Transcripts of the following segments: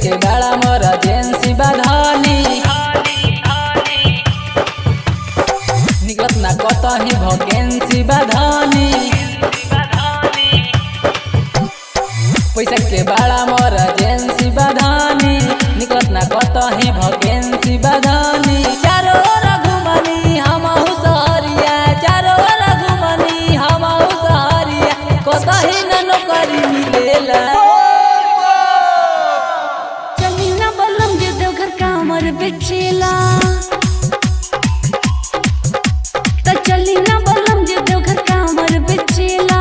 के बड़ा मोरा जेंसी बधानी निकलत ना कतही वैकेंसी बधानी पैसा के बड़ा मोरा जेंसी बधानी निकलत ना कतही वैकेंसी बधानी चारों ओर घुमनी हमहु सहरिया चारों ओर घुमनी हमहु सहरिया कतही ना नौकरी मिलेला चली ना बलम जे देवघर कामर बेचेला त चली ना बलम जे देवघर कामर बेचेला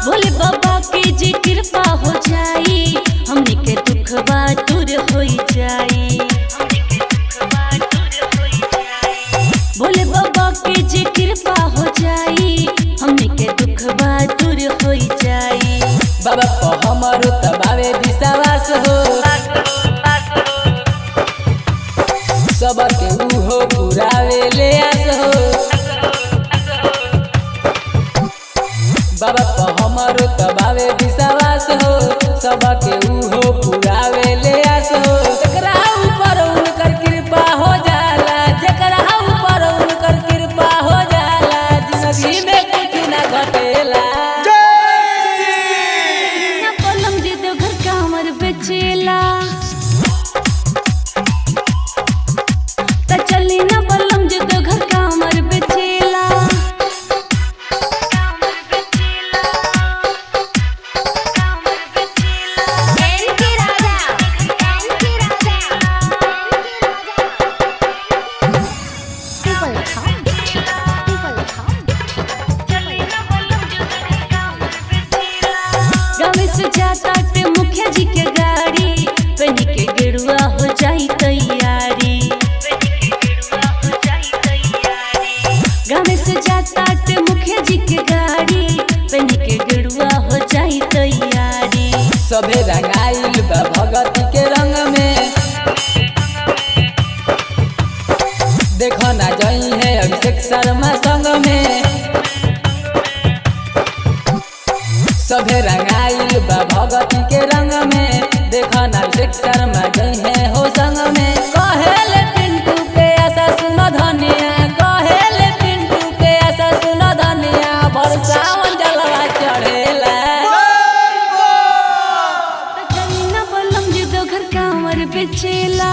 भोले बाबा की जी कृपा हो जाई हमनी के दुखवा दूर हो जाई भोले बाबा की जी कृपा हो जाई हमनी के दुखवा दूर हो जाई बाबा को हमरो तबावे विश्वास हो सबके उहो पुरावे ले आस हो बाबा को हमरो तबावे विश्वास हो सबके उहो पुरावे ले आस हो जकरा ऊपर उनकर कृपा हो जाला जकरा ऊपर उनकर कृपा हो जाला जिंदगी में कुछ ना घटेला ना पलम जे देवघर कामर बेचेला त चली ना बलम जे देवघर कामर बेचेला गाँव से जाता टे मुखिया जी के गाड़ी पहनी के गेरुआ हो जाई तैयारी गाँव से जाता टे मुखिया जी के गाड़ी पहनी के गेरुआ हो जाई तैयारी सभे रंगाइल बा भगती के रंग में देखो ना जई है अभिषेक शर्मा संग में सभे रंगाइल बा भगती के रंग में देखो ना अभिषेक शर्मा जई है हो संग में कहेले पिंटू के आशा सुनो धनिया कहेले पिंटू के आशा सुनो धनिया बरसावन जलवा चढ़ेला त चली ना बलम जे देवघर कामर बेचेला